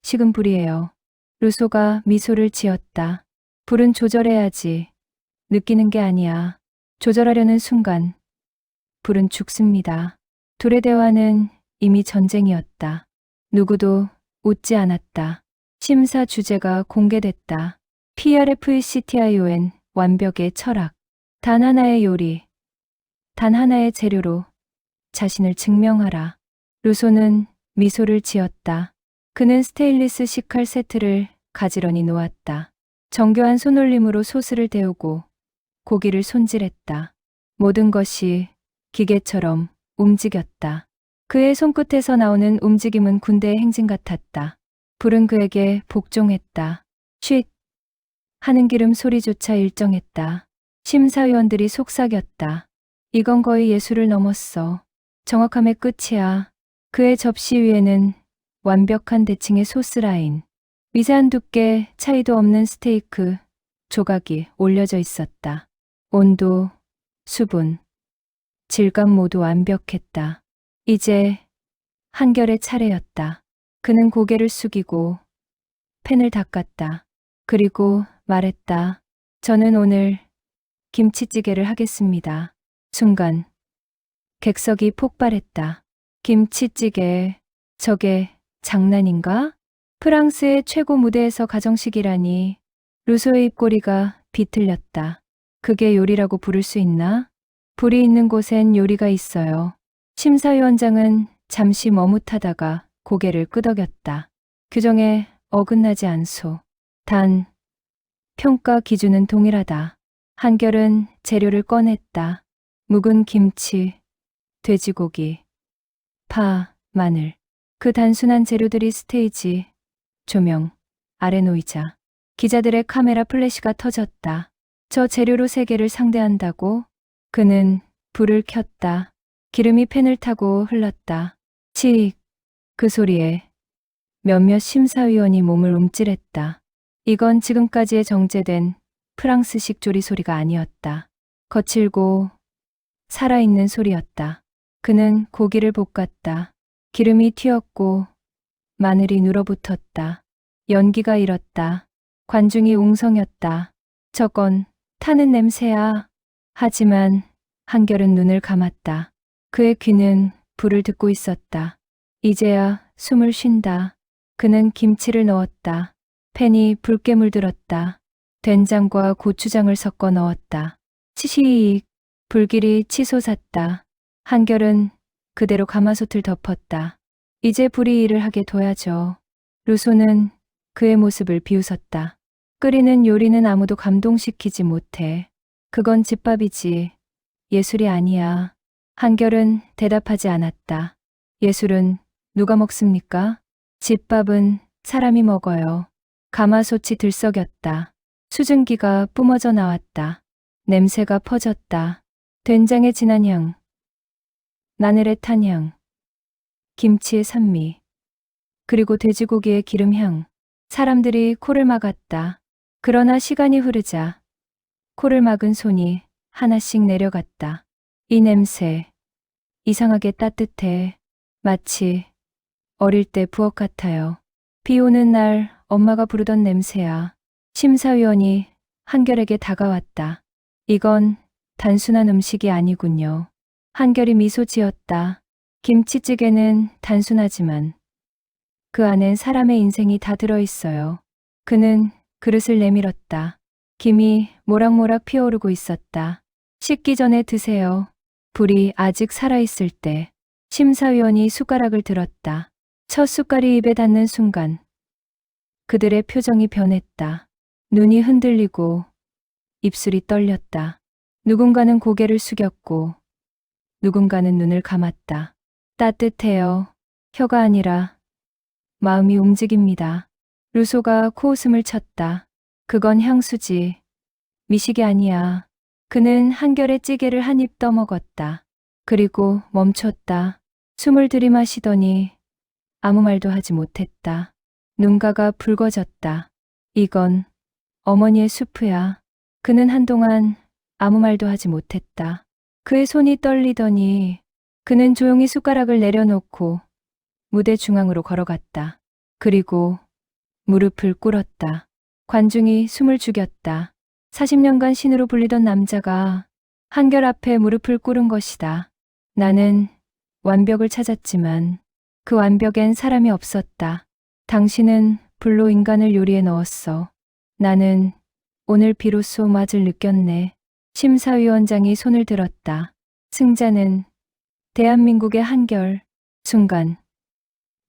식은 불이에요. 루소가 미소를 지었다. 불은 조절해야지. 느끼는 게 아니야. 조절하려는 순간 불은 죽습니다. 둘의 대화는 이미 전쟁이었다. 누구도 웃지 않았다. 심사 주제가 공개됐다. PRFCTION 완벽의 철학. 단 하나의 요리. 단 하나의 재료로 자신을 증명하라. 루소는 미소를 지었다. 그는 스테인리스 식칼 세트를 가지런히 놓았다. 정교한 손놀림으로 소스를 데우고 고기를 손질했다. 모든 것이 기계처럼 움직였다. 그의 손끝에서 나오는 움직임은 군대의 행진 같았다. 불은 그에게 복종했다. 쉿! 하는 기름 소리조차 일정했다. 심사위원들이 속삭였다. 이건 거의 예술을 넘었어. 정확함의 끝이야. 그의 접시 위에는 완벽한 대칭의 소스 라인, 미세한 두께 차이도 없는 스테이크 조각이 올려져 있었다. 온도, 수분, 질감 모두 완벽했다. 이제 한결의 차례였다. 그는 고개를 숙이고 펜을 닦았다. 그리고 말했다. 저는 오늘 김치찌개를 하겠습니다. 순간 객석이 폭발했다. 김치찌개, 저게 장난인가? 프랑스의 최고 무대에서 가정식이라니. 루소의 입꼬리가 비틀렸다. 그게 요리라고 부를 수 있나? 불이 있는 곳엔 요리가 있어요. 심사위원장은 잠시 머뭇하다가 고개를 끄덕였다. 규정에 어긋나지 않소. 단, 평가 기준은 동일하다. 한결은 재료를 꺼냈다. 묵은 김치, 돼지고기, 파, 마늘. 그 단순한 재료들이 스테이지, 조명, 아래 놓이자 기자들의 카메라 플래시가 터졌다. 저 재료로 세계를 상대한다고? 그는 불을 켰다. 기름이 팬을 타고 흘렀다. 칙! 그 소리에 몇몇 심사위원이 몸을 움찔했다. 이건 지금까지의 정제된 프랑스식 조리 소리가 아니었다. 거칠고 살아있는 소리였다. 그는 고기를 볶았다. 기름이 튀었고 마늘이 눌어붙었다. 연기가 일었다. 관중이 웅성였다. 저건 타는 냄새야. 하지만 한결은 눈을 감았다. 그의 귀는 불을 듣고 있었다. 이제야 숨을 쉰다. 그는 김치를 넣었다. 팬이 붉게 물들었다. 된장과 고추장을 섞어 넣었다. 치시익. 불길이 치솟았다. 한결은 그대로 가마솥을 덮었다. 이제 불이 일을 하게 둬야죠. 루소는 그의 모습을 비웃었다. 끓이는 요리는 아무도 감동시키지 못해. 그건 집밥이지. 예술이 아니야. 한결은 대답하지 않았다. 예술은 누가 먹습니까? 집밥은 사람이 먹어요. 가마솥이 들썩였다. 수증기가 뿜어져 나왔다. 냄새가 퍼졌다. 된장의 진한 향, 마늘의 탄 향, 김치의 산미, 그리고 돼지고기의 기름향. 사람들이 코를 막았다. 그러나 시간이 흐르자 코를 막은 손이 하나씩 내려갔다. 이 냄새, 이상하게 따뜻해. 마치 어릴 때 부엌 같아요. 비 오는 날 엄마가 부르던 냄새야. 심사위원이 한결에게 다가왔다. 이건 단순한 음식이 아니군요. 한결이 미소 지었다. 김치찌개는 단순하지만 그 안엔 사람의 인생이 다 들어있어요. 그는 그릇을 내밀었다. 김이 모락모락 피어오르고 있었다. 식기 전에 드세요. 불이 아직 살아있을 때 심사위원이 숟가락을 들었다. 첫 숟갈이 입에 닿는 순간 그들의 표정이 변했다. 눈이 흔들리고 입술이 떨렸다. 누군가는 고개를 숙였고 누군가는 눈을 감았다. 따뜻해요. 혀가 아니라 마음이 움직입니다. 루소가 코웃음을 쳤다. 그건 향수지. 미식이 아니야. 그는 한결의 찌개를 한 입 떠먹었다. 그리고 멈췄다. 숨을 들이마시더니 아무 말도 하지 못했다. 눈가가 붉어졌다. 이건 어머니의 수프야. 그는 한동안 아무 말도 하지 못했다. 그의 손이 떨리더니 그는 조용히 숟가락을 내려놓고 무대 중앙으로 걸어갔다. 그리고 무릎을 꿇었다. 관중이 숨을 죽였다. 40년간 신으로 불리던 남자가 한결 앞에 무릎을 꿇은 것이다. 나는 완벽을 찾았지만 그 완벽엔 사람이 없었다. 당신은 불로 인간을 요리에 넣었어. 나는 오늘 비로소 맛을 느꼈네. 심사위원장이 손을 들었다. 승자는 대한민국의 한결. 순간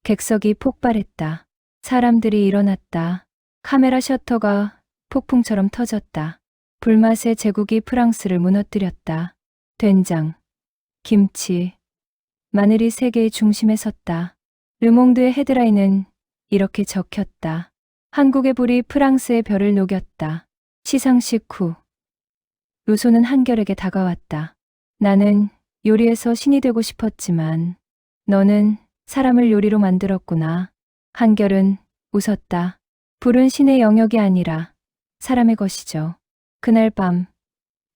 객석이 폭발했다. 사람들이 일어났다. 카메라 셔터가 폭풍처럼 터졌다. 불맛의 제국이 프랑스를 무너뜨렸다. 된장, 김치, 마늘이 세계의 중심에 섰다. 르몽드의 헤드라인은 이렇게 적혔다. 한국의 불이 프랑스의 별을 녹였다. 시상식 후 루소는 한결에게 다가왔다. 나는 요리에서 신이 되고 싶었지만 너는 사람을 요리로 만들었구나. 한결은 웃었다. 불은 신의 영역이 아니라 사람의 것이죠. 그날 밤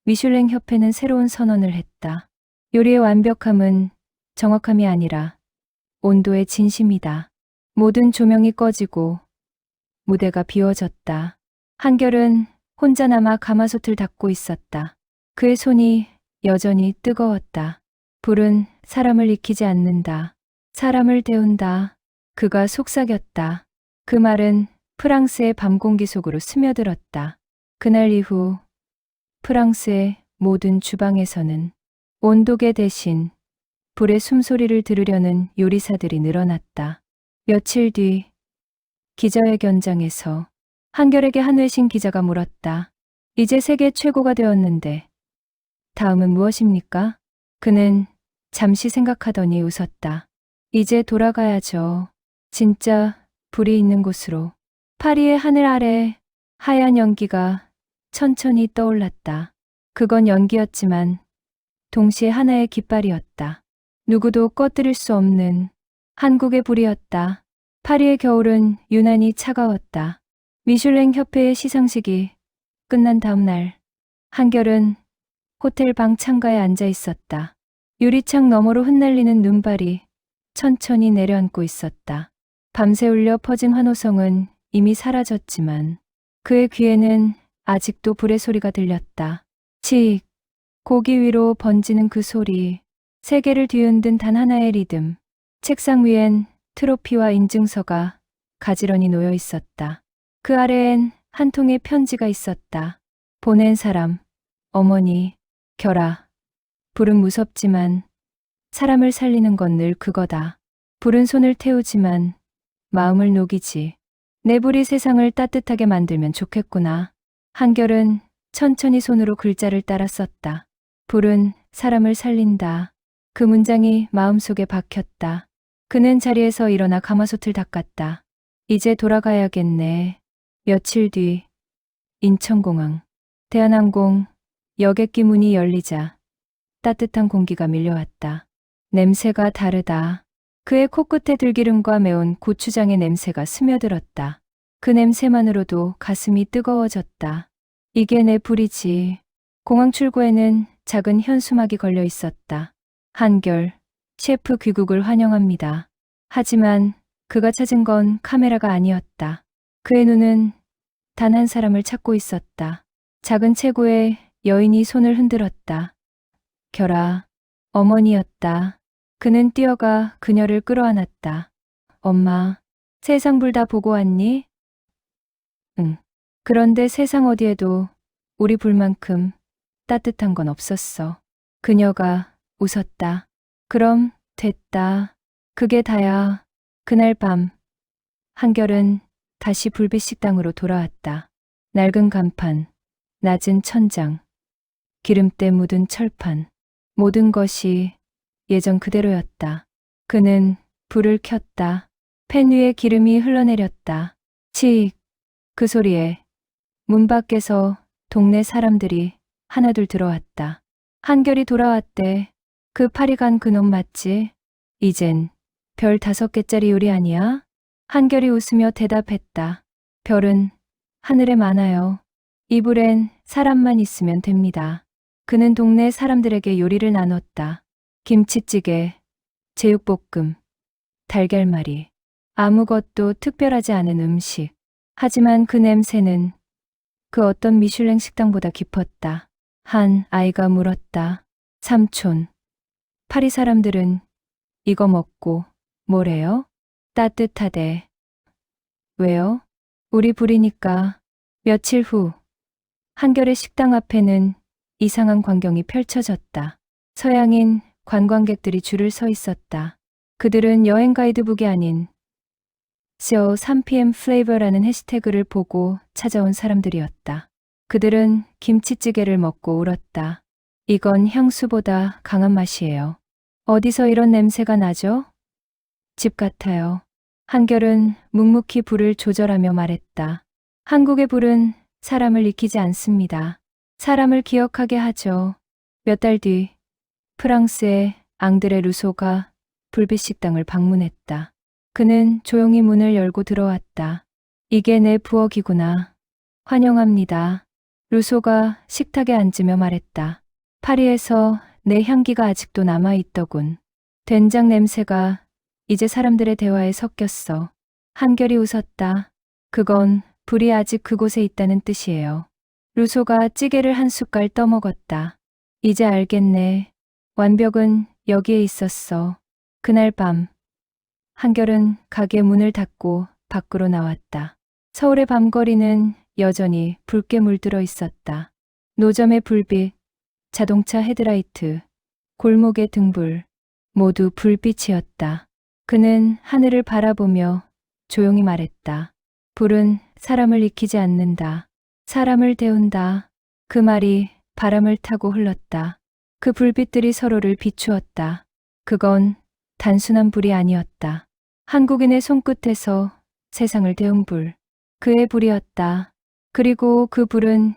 미슐랭 협회는 새로운 선언을 했다. 요리의 완벽함은 정확함이 아니라 온도의 진심이다. 모든 조명이 꺼지고 무대가 비워졌다. 한결은 혼자 남아 가마솥을 닦고 있었다. 그의 손이 여전히 뜨거웠다. 불은 사람을 익히지 않는다. 사람을 데운다. 그가 속삭였다. 그 말은 프랑스의 밤 공기 속으로 스며들었다. 그날 이후 프랑스의 모든 주방에서는 온도계 대신 불의 숨소리를 들으려는 요리사들이 늘어났다. 며칠 뒤 기자회견장에서 한결에게 한 외신 기자가 물었다. 이제 세계 최고가 되었는데 다음은 무엇입니까? 그는 잠시 생각하더니 웃었다. 이제 돌아가야죠. 진짜 불이 있는 곳으로. 파리의 하늘 아래 하얀 연기가 천천히 떠올랐다. 그건 연기였지만 동시에 하나의 깃발이었다. 누구도 꺼뜨릴 수 없는 한국의 불이었다. 파리의 겨울은 유난히 차가웠다. 미슐랭 협회의 시상식이 끝난 다음 날 한결은 호텔 방 창가에 앉아 있었다. 유리창 너머로 흩날리는 눈발이 천천히 내려앉고 있었다. 밤새 울려 퍼진 환호성은 이미 사라졌지만 그의 귀에는 아직도 불의 소리가 들렸다. 칙! 고기 위로 번지는 그 소리. 세계를 뒤흔든 단 하나의 리듬. 책상 위엔 트로피와 인증서가 가지런히 놓여 있었다. 그 아래엔 한 통의 편지가 있었다. 보낸 사람, 어머니, 결아. 불은 무섭지만 사람을 살리는 건 늘 그거다. 불은 손을 태우지만 마음을 녹이지. 내 불이 세상을 따뜻하게 만들면 좋겠구나. 한결은 천천히 손으로 글자를 따라 썼다. 불은 사람을 살린다. 그 문장이 마음속에 박혔다. 그는 자리에서 일어나 가마솥을 닦았다. 이제 돌아가야겠네. 며칠 뒤 인천공항. 대한항공 여객기 문이 열리자 따뜻한 공기가 밀려왔다. 냄새가 다르다. 그의 코끝에 들기름과 매운 고추장의 냄새가 스며들었다. 그 냄새만으로도 가슴이 뜨거워졌다. 이게 내 불이지. 공항 출구에는 작은 현수막이 걸려 있었다. 한결, 셰프 귀국을 환영합니다. 하지만 그가 찾은 건 카메라가 아니었다. 그의 눈은 단 한 사람을 찾고 있었다. 작은 체구에 여인이 손을 흔들었다. 결아, 어머니였다. 그는 뛰어가 그녀를 끌어안았다. 엄마, 세상 불 다 보고 왔니? 응. 그런데 세상 어디에도 우리 불만큼 따뜻한 건 없었어. 그녀가 웃었다. 그럼 됐다. 그게 다야. 그날 밤 한결은 다시 불빛 식당으로 돌아왔다. 낡은 간판, 낮은 천장, 기름때 묻은 철판. 모든 것이 예전 그대로였다. 그는 불을 켰다. 팬 위에 기름이 흘러내렸다. 칙! 그 소리에 문 밖에서 동네 사람들이 하나둘 들어왔다. 한결이 돌아왔대. 그 파리 간 그놈 맞지? 이젠 별 5개짜리 요리 아니야? 한결이 웃으며 대답했다. 별은 하늘에 많아요. 이불엔 사람만 있으면 됩니다. 그는 동네 사람들에게 요리를 나눴다. 김치찌개, 제육볶음, 달걀말이. 아무것도 특별하지 않은 음식. 하지만 그 냄새는 그 어떤 미슐랭 식당보다 깊었다. 한 아이가 물었다. 삼촌, 파리 사람들은 이거 먹고 뭐래요? 따뜻하대. 왜요? 우리 불이니까. 며칠 후 한결의 식당 앞에는 이상한 광경이 펼쳐졌다. 서양인 관광객들이 줄을 서 있었다. 그들은 여행 가이드북이 아닌 So 3pm Flavor라는 해시태그를 보고 찾아온 사람들이었다. 그들은 김치찌개를 먹고 울었다. 이건 향수보다 강한 맛이에요. 어디서 이런 냄새가 나죠? 집 같아요. 한결은 묵묵히 불을 조절하며 말했다. 한국의 불은 사람을 익히지 않습니다. 사람을 기억하게 하죠. 몇 달 뒤 프랑스의 앙드레 루소가 불빛 식당을 방문했다. 그는 조용히 문을 열고 들어왔다. 이게 내 부엌이구나. 환영합니다. 루소가 식탁에 앉으며 말했다. 파리에서 내 향기가 아직도 남아있더군. 된장 냄새가 이제 사람들의 대화에 섞였어. 한결이 웃었다. 그건 불이 아직 그곳에 있다는 뜻이에요. 루소가 찌개를 한 숟갈 떠먹었다. 이제 알겠네. 완벽은 여기에 있었어. 그날 밤 한결은 가게 문을 닫고 밖으로 나왔다. 서울의 밤거리는 여전히 붉게 물들어 있었다. 노점의 불빛, 자동차 헤드라이트, 골목의 등불, 모두 불빛이었다. 그는 하늘을 바라보며 조용히 말했다. 불은 사람을 익히지 않는다. 사람을 데운다. 그 말이 바람을 타고 흘렀다. 그 불빛들이 서로를 비추었다. 그건 단순한 불이 아니었다. 한국인의 손끝에서 세상을 데운 불. 그의 불이었다. 그리고 그 불은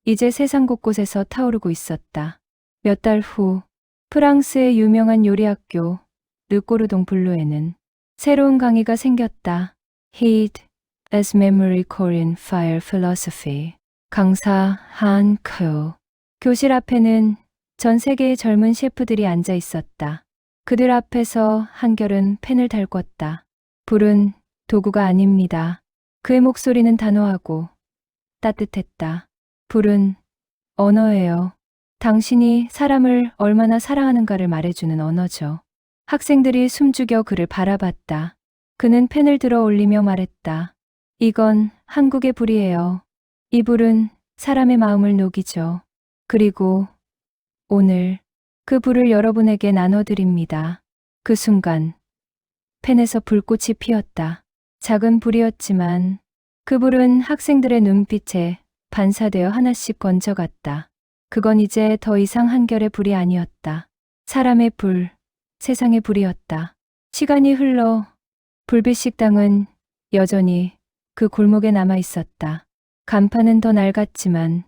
이제 세상 곳곳에서 타오르고 있었다. 몇 달 후 프랑스의 유명한 요리학교 르꼬르동 블루에는 새로운 강의가 생겼다. Heat as Memory Korean Fire Philosophy. 강사 한 크. 교실 앞에는 전 세계의 젊은 셰프들이 앉아 있었다. 그들 앞에서 한결은 펜을 달궜다. 불은 도구가 아닙니다. 그의 목소리는 단호하고 따뜻했다. 불은 언어예요. 당신이 사람을 얼마나 사랑하는가를 말해주는 언어죠. 학생들이 숨죽여 그를 바라봤다. 그는 펜을 들어 올리며 말했다. 이건 한국의 불이에요. 이 불은 사람의 마음을 녹이죠. 그리고 오늘 그 불을 여러분에게 나눠드립니다. 그 순간 펜에서 불꽃이 피었다. 작은 불이었지만 그 불은 학생들의 눈빛에 반사되어 하나씩 번져갔다. 그건 이제 더 이상 한결의 불이 아니었다. 사람의 불, 세상의 불이었다. 시간이 흘러 불빛 식당은 여전히 그 골목에 남아 있었다. 간판은 더 낡았지만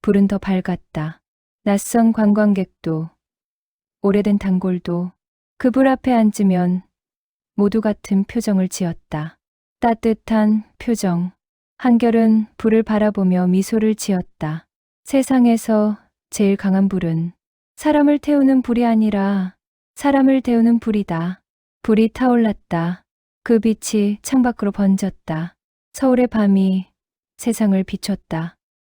불은 더 밝았다. 낯선 관광객도 오래된 단골도 그 불 앞에 앉으면 모두 같은 표정을 지었다. 따뜻한 표정. 한결은 불을 바라보며 미소를 지었다. 세상에서 제일 강한 불은 사람을 태우는 불이 아니라 사람을 데우는 불이다. 불이 타올랐다. 그 빛이 창밖으로 번졌다. 서울의 밤이 세상을 비췄다.